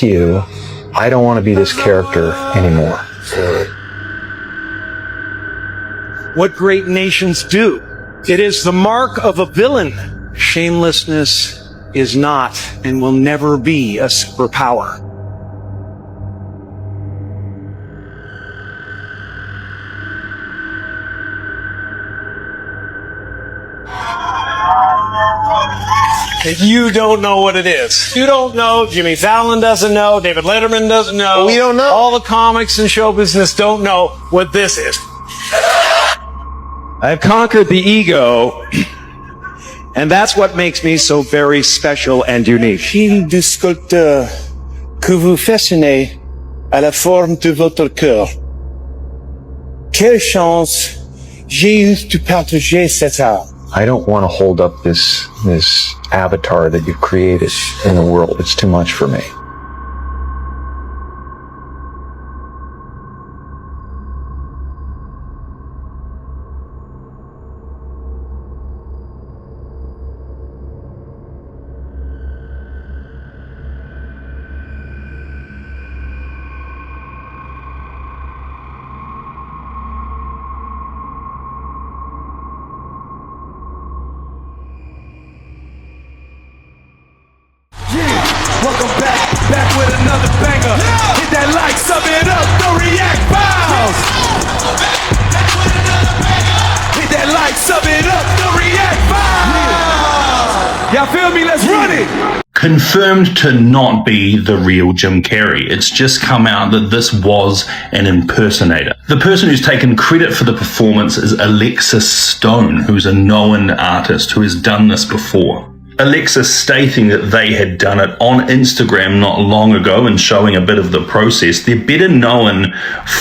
you, I don't want to be this character anymore. What great nations do. It is the mark of a villain. Shamelessness is not and will never be a superpower. You don't know what it is. You don't know. Jimmy Fallon doesn't know. David Letterman doesn't know. We don't know. All the comics and show business don't know what this is. I've conquered the ego, and that's what makes me so very special and unique. Fil du sculpteur que vous façonnez à la forme de votre cœur. Quelle chance j'ai eu de partager cet art. I don't want to hold up this avatar that you've created in the world. It's too much for me. Welcome back with another banger. Hit that like, sub it up, don't react, bounce. Hit that like, sub it up, don't react, bounce. Y'all feel me? Let's run it. Confirmed to not be the real Jim Carrey. It's just come out that this was an impersonator. The person who's taken credit for the performance is Alexis Stone, who's a known artist who has done this before. Alexis stating that they had done it on Instagram not long ago and showing a bit of the process. They're better known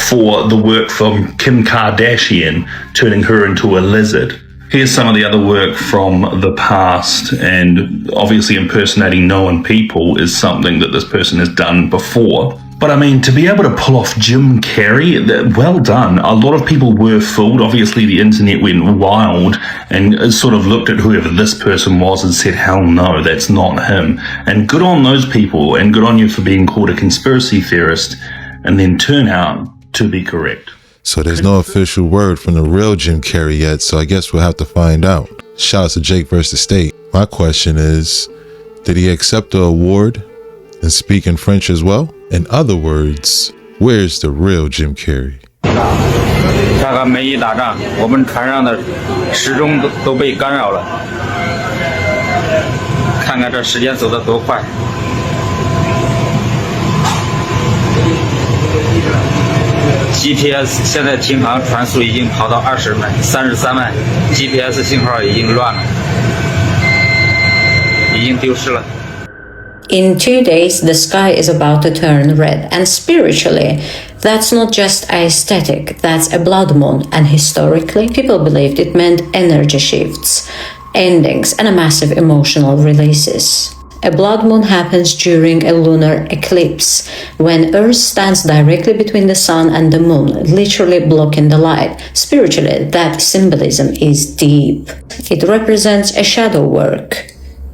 for the work from Kim Kardashian, turning her into a lizard. Here's some of the other work from the past, and obviously impersonating known people is something that this person has done before. But I mean, to be able to pull off Jim Carrey, well done. A lot of people were fooled. Obviously, the internet went wild and sort of looked at whoever this person was and said, hell no, that's not him. And good on those people, and good on you for being called a conspiracy theorist and then turn out to be correct. So there's no official word from the real Jim Carrey yet, so I guess we'll have to find out. Shout out to Jake versus State. My question is, did he accept the award and speak in French as well? In other words, where's the real Jim Carrey? 看看美伊打仗，我们船上的时钟都被干扰了。看看这时间走得多快。GPS 现在停航传输已经跑到33万 ，GPS 信号已经乱了，已经丢失了。 In 2 days, the sky is about to turn red, and spiritually, that's not just aesthetic, that's a blood moon, and historically, people believed it meant energy shifts, endings, and a massive emotional releases. A blood moon happens during a lunar eclipse, when Earth stands directly between the sun and the moon, literally blocking the light. Spiritually, that symbolism is deep. It represents a shadow work,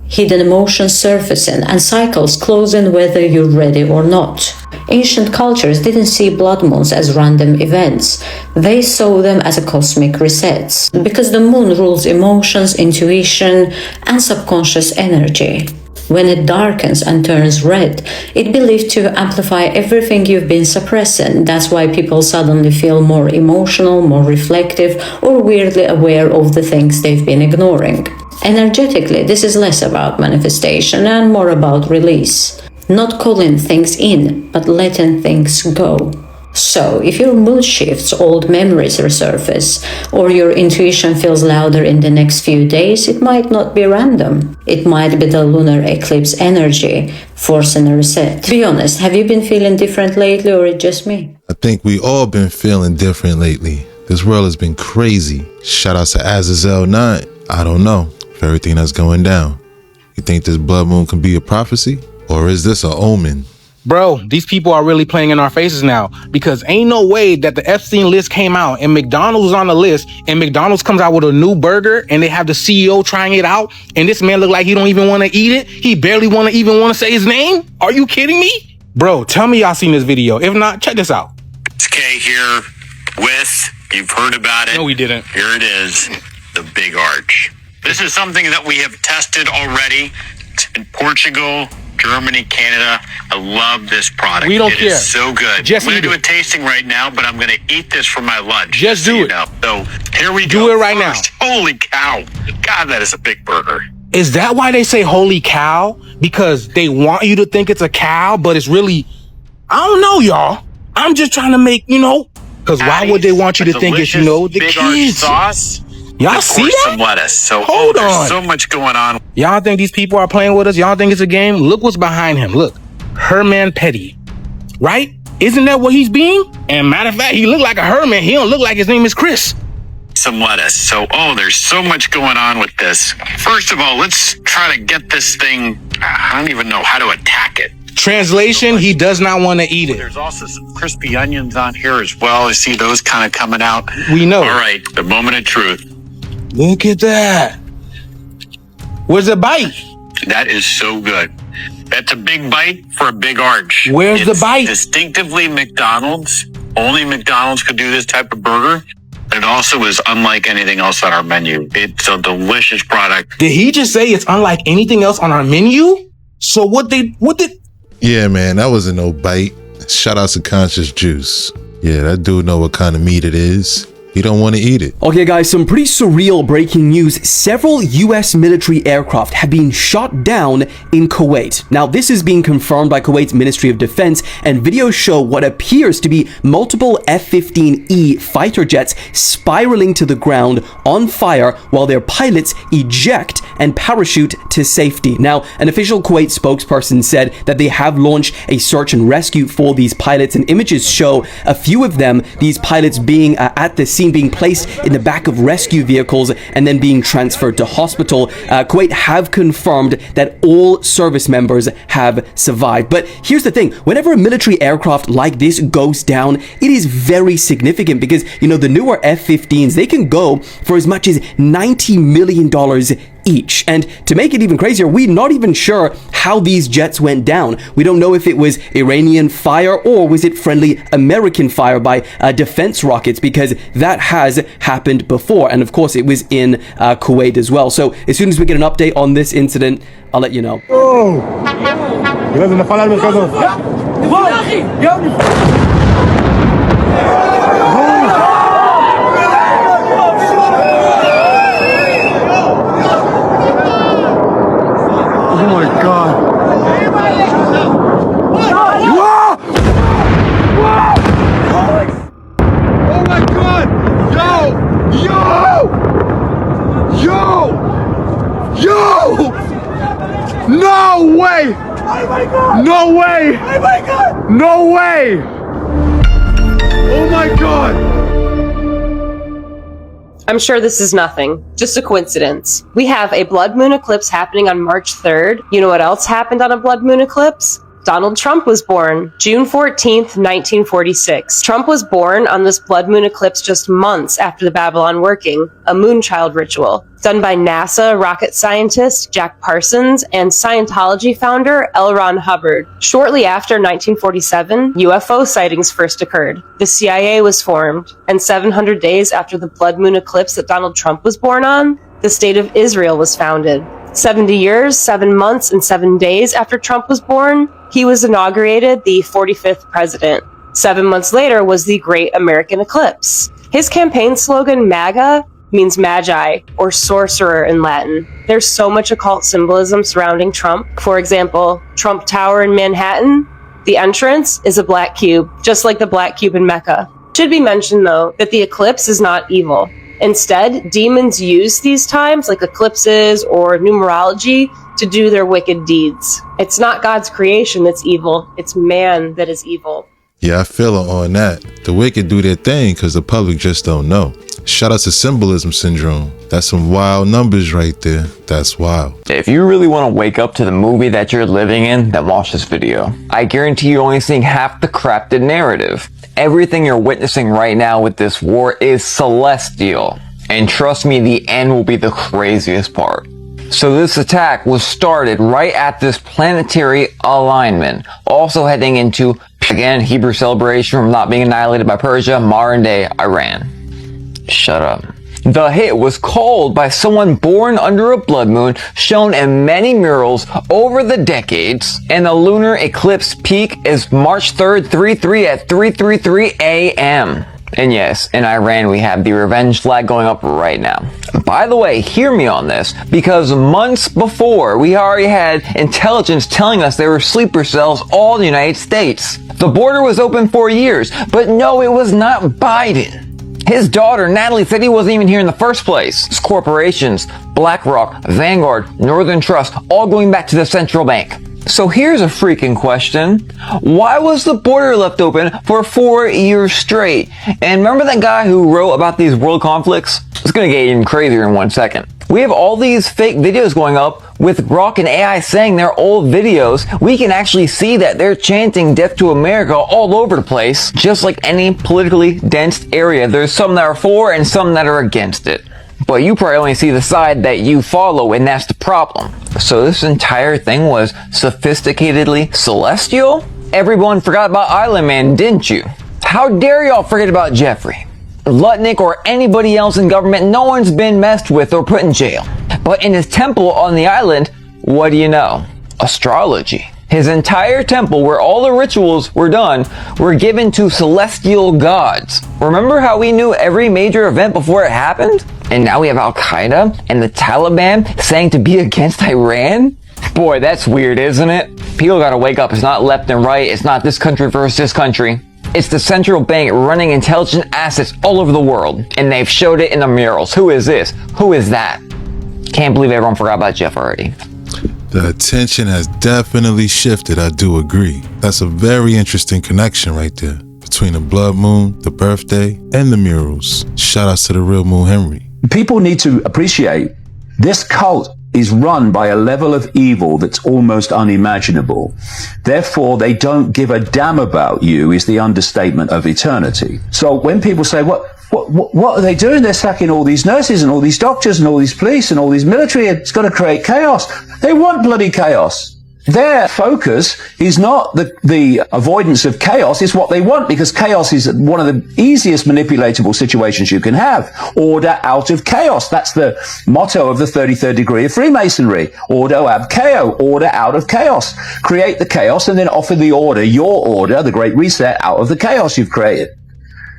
hidden emotions surfacing, and cycles closing whether you're ready or not. Ancient cultures didn't see blood moons as random events. They saw them as a cosmic resets, because the moon rules emotions, intuition, and subconscious energy. When it darkens and turns red, it's believed to amplify everything you've been suppressing. That's why people suddenly feel more emotional, more reflective, or weirdly aware of the things they've been ignoring. Energetically, this is less about manifestation and more about release. Not calling things in, but letting things go. So, if your mood shifts, old memories resurface, or your intuition feels louder in the next few days, it might not be random. It might be the lunar eclipse energy forcing a reset. Be honest, have you been feeling different lately, or is it just me? I think we all been feeling different lately. This world has been crazy. Shout out to Azazel 9. I don't know for everything that's going down. You think this blood moon can be a prophecy? Or is this an omen? Bro, these people are really playing in our faces now, because ain't no way that the Epstein list came out and McDonald's is on the list, and McDonald's comes out with a new burger and they have the CEO trying it out, and this man look like he don't even want to eat it. He barely even want to say his name. Are you kidding me? Bro, tell me y'all seen this video. If not, check this out. It's K here with, you've heard about it. No, we didn't. Here it is, the big arch. This is something that we have tested already in Portugal, Germany, Canada. I love this product. We don't care. It is so good. Just I'm going eat to do it. a tasting right now, but I'm going to eat this for my lunch. Just do it. So here we Do go. it right now. Holy cow. God, that is a big burger. Is that why they say holy cow? Because they want you to think it's a cow, but it's really, I don't know, y'all. I'm just trying to make, because why would they want you to think it's, the big arch kids? sauce. Y'all Of see course, that? some lettuce. So Hold there's on. so much going on. Y'all think these people are playing with us? Y'all think it's a game? Look what's behind him. Look, Herman Petty, right? Isn't that what he's being? And matter of fact, he looked like a Herman. He don't look like his name is Chris. Some lettuce. So, there's so much going on with this. First of all, let's try to get this thing. I don't even know how to attack it. Translation, he does not want to eat it. There's also some crispy onions on here as well. I see those kind of coming out. We know. All right, the moment of truth. Look at that. Where's the bite? That is so good. That's a big bite for a big arch. Where's the bite? Distinctively McDonald's. Only McDonald's could do this type of burger. It also is unlike anything else on our menu. It's a delicious product. Did he just say it's unlike anything else on our menu? So what did? Yeah, man, that wasn't no bite. Shout out to Conscious Juice. Yeah, that dude know what kind of meat it is. He don't want to eat it. Okay, guys, some pretty surreal breaking news. Several U.S. military aircraft have been shot down in Kuwait. Now, this is being confirmed by Kuwait's Ministry of Defense, and videos show what appears to be multiple F-15E fighter jets spiraling to the ground on fire while their pilots eject and parachute to safety. Now, an official Kuwait spokesperson said that they have launched a search and rescue for these pilots, and images show a few of them, these pilots being at the scene, being placed in the back of rescue vehicles and then being transferred to hospital. Kuwait have confirmed that all service members have survived. But here's the thing, whenever a military aircraft like this goes down, it is very significant because, the newer F-15s, they can go for as much as $90 million each. And to make it even crazier, we're not even sure how these jets went down. We don't know if it was Iranian fire or was it friendly American fire by defense rockets, because that has happened before. And of course, it was in Kuwait as well. So as soon as we get an update on this incident, I'll let you know. Oh my god. Oh my god! Yo! No way! Oh my god! No way! Oh my god! No way! Oh my god! I'm sure this is nothing, just a coincidence. We have a blood moon eclipse happening on March 3rd. You know what else happened on a blood moon eclipse? Donald Trump was born June 14th, 1946. Trump was born on this blood moon eclipse just months after the Babylon working, a moonchild ritual done by NASA rocket scientist Jack Parsons and Scientology founder L. Ron Hubbard. Shortly after 1947, UFO sightings first occurred. The CIA was formed, and 700 days after the blood moon eclipse that Donald Trump was born on, the State of Israel was founded. 70 years, 7 months, and 7 days after Trump was born, he was inaugurated the 45th president. 7 months later was the Great American Eclipse. His campaign slogan, MAGA, means magi, or sorcerer in Latin. There's so much occult symbolism surrounding Trump. For example, Trump Tower in Manhattan, the entrance is a black cube, just like the black cube in Mecca. Should be mentioned, though, that the eclipse is not evil. Instead, demons use these times, like eclipses or numerology, to do their wicked deeds. It's not God's creation that's evil, it's man that is evil. Yeah, I feel it on that. The wicked do their thing because the public just don't know. Shout out to symbolism syndrome. That's some wild numbers right there. That's wild. If you really want to wake up to the movie that you're living in, then watch this video. I guarantee you're only seeing half the crafted narrative. Everything you're witnessing right now with this war is celestial. And trust me, the end will be the craziest part. So this attack was started right at this planetary alignment, also heading into, again, Hebrew celebration from not being annihilated by Persia, modern day Iran. Shut up. The hit was called by someone born under a blood moon, shown in many murals over the decades, and the lunar eclipse peak is March 3rd, 3/3 at 3:33 a.m. And yes, in Iran we have the revenge flag going up right now. By the way, hear me on this, because months before, we already had intelligence telling us there were sleeper cells all in the United States. The border was open for years, but no, it was not Biden. His daughter, Natalie, said he wasn't even here in the first place. It's corporations, BlackRock, Vanguard, Northern Trust, all going back to the central bank. So here's a freaking question. Why was the border left open for 4 years straight? And remember that guy who wrote about these world conflicts? It's gonna get even crazier in 1 second. We have all these fake videos going up with Grok and AI saying they're old videos. We can actually see that they're chanting death to America all over the place. Just like any politically dense area, there's some that are for and some that are against it. But you probably only see the side that you follow, and that's the problem. So this entire thing was sophisticatedly celestial? Everyone forgot about Island Man, didn't you? How dare y'all forget about Jeffrey? Lutnick or anybody else in government, no one's been messed with or put in jail. But in his temple on the island, what do you know? Astrology. His entire temple, where all the rituals were done, were given to celestial gods. Remember how we knew every major event before it happened? And now we have Al-Qaeda and the Taliban saying to be against Iran? Boy, that's weird, isn't it? People gotta wake up. It's not left and right. It's not this country versus this country. It's the central bank running intelligent assets all over the world. And they've showed it in the murals. Who is this? Who is that? Can't believe everyone forgot about Jeff already. The attention has definitely shifted, I do agree. That's a very interesting connection right there between the blood moon, the birthday, and the murals. Shout outs to the real Moon Henry. People need to appreciate this cult is run by a level of evil that's almost unimaginable. Therefore, they don't give a damn about you is the understatement of eternity. So when people say, what are they doing? They're sacking all these nurses and all these doctors and all these police and all these military. It's going to create chaos. They want bloody chaos. Their focus is not the avoidance of chaos, it's what they want, because chaos is one of the easiest manipulatable situations you can have. Order out of chaos. That's the motto of the 33rd degree of Freemasonry. Ordo ab chaos. Order out of chaos. Create the chaos and then offer the order, your order, the great reset, out of the chaos you've created.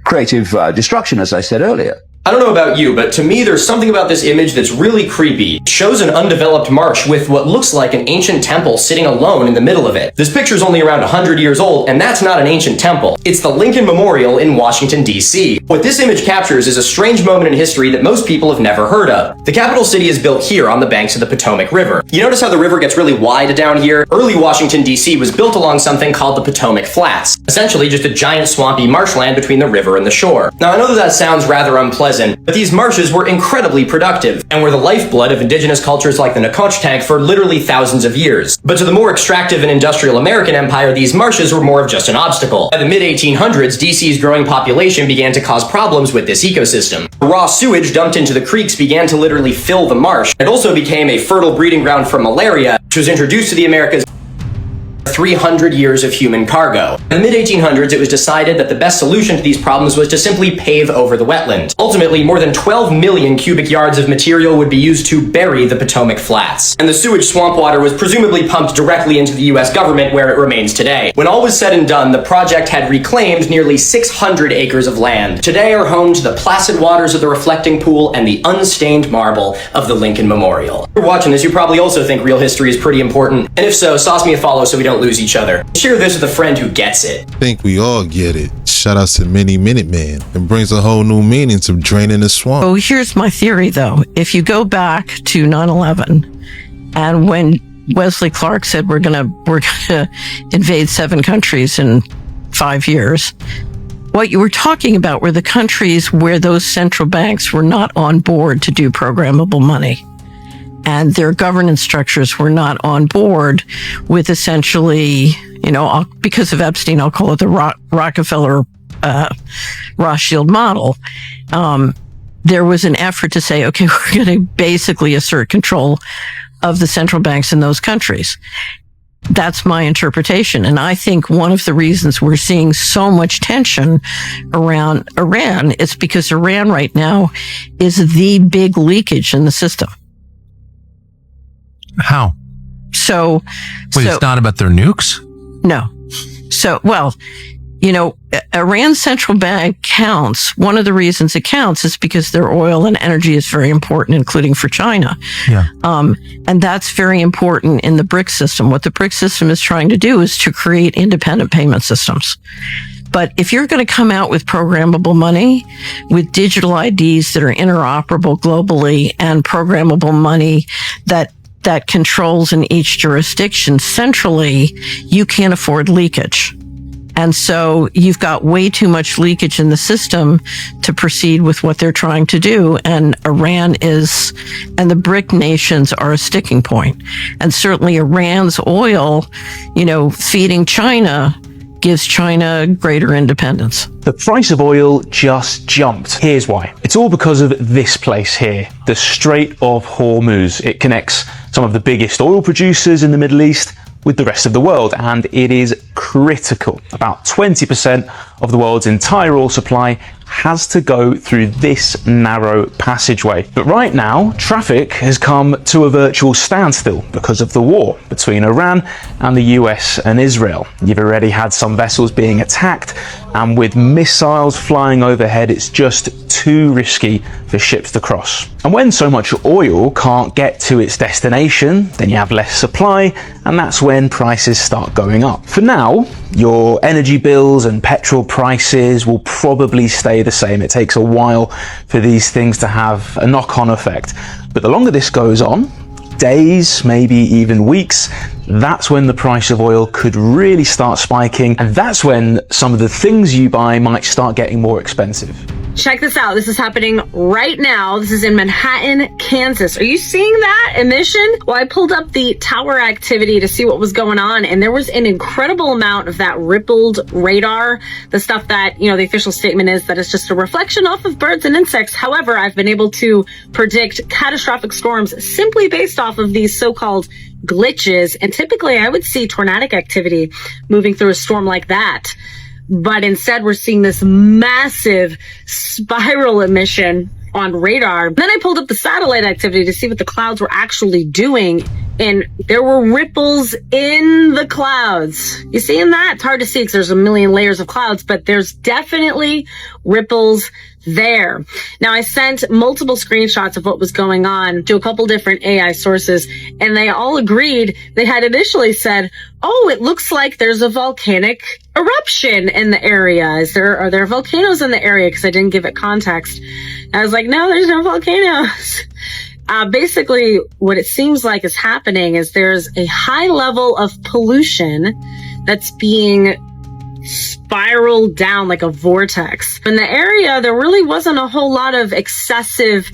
Creative destruction, as I said earlier. I don't know about you, but to me there's something about this image that's really creepy. It shows an undeveloped marsh with what looks like an ancient temple sitting alone in the middle of it. This picture's only around 100 years old, and that's not an ancient temple. It's the Lincoln Memorial in Washington, D.C. What this image captures is a strange moment in history that most people have never heard of. The capital city is built here on the banks of the Potomac River. You notice how the river gets really wide down here? Early Washington, D.C. was built along something called the Potomac Flats. Essentially just a giant swampy marshland between the river and the shore. Now I know that sounds rather unpleasant, but these marshes were incredibly productive and were the lifeblood of indigenous cultures like the Nacotchtank for literally thousands of years. But to the more extractive and industrial American empire, these marshes were more of just an obstacle. By the mid-1800s, DC's growing population began to cause problems with this ecosystem. Raw sewage dumped into the creeks began to literally fill the marsh. It also became a fertile breeding ground for malaria, which was introduced to the Americas 300 years of human cargo. In the mid-1800s, it was decided that the best solution to these problems was to simply pave over the wetland. Ultimately, more than 12 million cubic yards of material would be used to bury the Potomac Flats. And the sewage swamp water was presumably pumped directly into the US government, where it remains today. When all was said and done, the project had reclaimed nearly 600 acres of land. Today are home to the placid waters of the reflecting pool and the unstained marble of the Lincoln Memorial. If you're watching this, you probably also think real history is pretty important. And if so, sauce me a follow so we don't lose each other. Share this with a friend who gets it. I think we all get it. Shout outs to Mini Minute Man. It brings a whole new meaning to draining the swamp. Oh, here's my theory though. If you go back to 9/11 and when Wesley Clark said we're gonna invade 7 countries in 5 years, what you were talking about were the countries where those central banks were not on board to do programmable money. And their governance structures were not on board with essentially, because of Epstein, I'll call it the Rockefeller Rothschild model. there was an effort to say, okay, we're going to basically assert control of the central banks in those countries. That's my interpretation. And I think one of the reasons we're seeing so much tension around Iran is because Iran right now is the big leakage in the system. How? So, it's not about their nukes? No. So, well, Iran's central bank counts. One of the reasons it counts is because their oil and energy is very important, including for China. Yeah. And that's very important in the BRICS system. What the BRICS system is trying to do is to create independent payment systems. But if you're going to come out with programmable money, with digital IDs that are interoperable globally and programmable money that controls in each jurisdiction centrally, you can't afford leakage. And so you've got way too much leakage in the system to proceed with what they're trying to do. And Iran and the BRIC nations are a sticking point. And certainly Iran's oil, feeding China gives China greater independence. The price of oil just jumped. Here's why. It's all because of this place here, the Strait of Hormuz. It connects some of the biggest oil producers in the Middle East with the rest of the world, and it is critical. About 20% of the world's entire oil supply has to go through this narrow passageway. But right now, traffic has come to a virtual standstill because of the war between Iran and the US and Israel. You've already had some vessels being attacked, and with missiles flying overhead, it's just too risky for ships to cross. And when so much oil can't get to its destination, then you have less supply, and that's when prices start going up. For now, your energy bills and petrol prices will probably stay the same. It takes a while for these things to have a knock-on effect. But the longer this goes on, days, maybe even weeks, that's when the price of oil could really start spiking, and that's when some of the things you buy might start getting more expensive. Check this out. This is happening right now. This is in Manhattan, Kansas. Are you seeing that emission? Well, I pulled up the tower activity to see what was going on, and there was an incredible amount of that rippled radar, the stuff that, the official statement is that it's just a reflection off of birds and insects. However, I've been able to predict catastrophic storms simply based off of these so-called glitches. And typically I would see tornadic activity moving through a storm like that. But instead we're seeing this massive spiral emission on radar. Then I pulled up the satellite activity to see what the clouds were actually doing, and there were ripples in the clouds. You seeing that? It's hard to see because there's a million layers of clouds, but there's definitely ripples there. Now, I sent multiple screenshots of what was going on to a couple different AI sources, and they all agreed. They had initially said, oh, it looks like there's a volcanic eruption in the area. Are there volcanoes in the area? Because I didn't give it context. And I was like, no, there's no volcanoes. Basically, what it seems like is happening is there's a high level of pollution that's being spiraled down like a vortex. In the area, there really wasn't a whole lot of excessive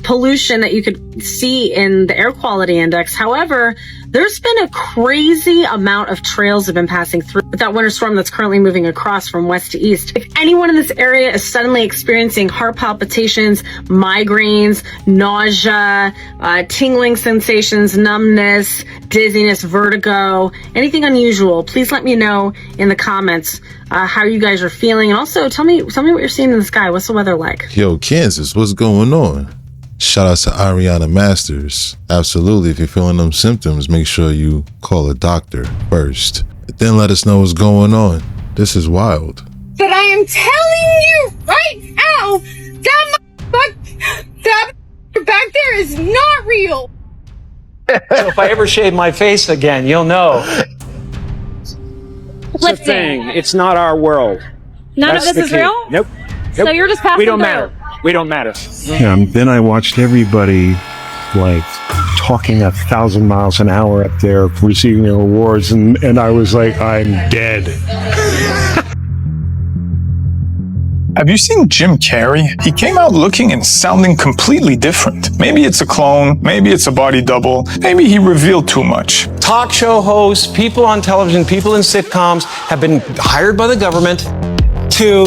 pollution that you could see in the air quality index. However, there's been a crazy amount of trails have been passing through with that winter storm that's currently moving across from west to east. If anyone in this area is suddenly experiencing heart palpitations, migraines, nausea, tingling sensations, numbness, dizziness, vertigo, anything unusual, please let me know in the comments how you guys are feeling. And also tell me what you're seeing in the sky. What's the weather like? Yo, Kansas, what's going on? Shout out to Ariana Masters. Absolutely, if you're feeling them symptoms, make sure you call a doctor first. Then let us know what's going on. This is wild. But I am telling you right now, that back there is not real. So if I ever shave my face again, you'll know. It's a thing. It's not our world. None of this is real? Nope. So you're just passing We don't through. matter. We don't matter. Then I watched everybody talking 1,000 miles an hour up there, receiving their awards, and I was like, I'm dead. Have you seen Jim Carrey? He came out looking and sounding completely different. Maybe it's a clone, maybe it's a body double, maybe he revealed too much. Talk show hosts, people on television, people in sitcoms have been hired by the government to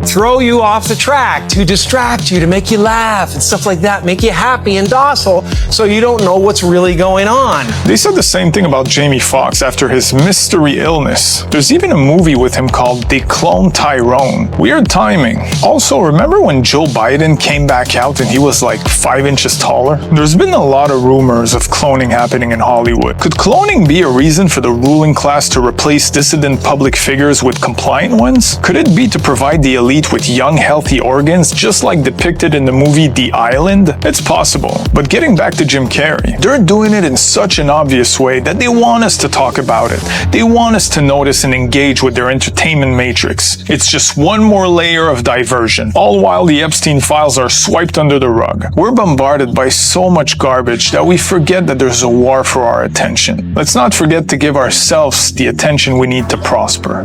throw you off the track, to distract you, to make you laugh and stuff like that, make you happy and docile so you don't know what's really going on. They said the same thing about Jamie Foxx after his mystery illness. There's even a movie with him called They Cloned Tyrone. Weird timing. Also, remember when Joe Biden came back out and he was like 5 inches taller? There's been a lot of rumors of cloning happening in Hollywood. Could cloning be a reason for the ruling class to replace dissident public figures with compliant ones? Could it be to provide the elite with young, healthy organs, just like depicted in the movie The Island? It's possible. But getting back to Jim Carrey, they're doing it in such an obvious way that they want us to talk about it. They want us to notice and engage with their entertainment matrix. It's just one more layer of diversion, all while the Epstein files are swiped under the rug. We're bombarded by so much garbage that we forget that there's a war for our attention. Let's not forget to give ourselves the attention we need to prosper.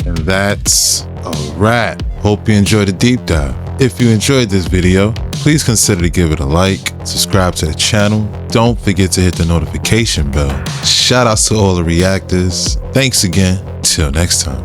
And that's a wrap. Hope you enjoyed the deep dive. If you enjoyed this video, please consider to give it a like, subscribe to the channel. Don't forget to hit the notification bell. Shout outs to all the reactors. Thanks again. Till next time.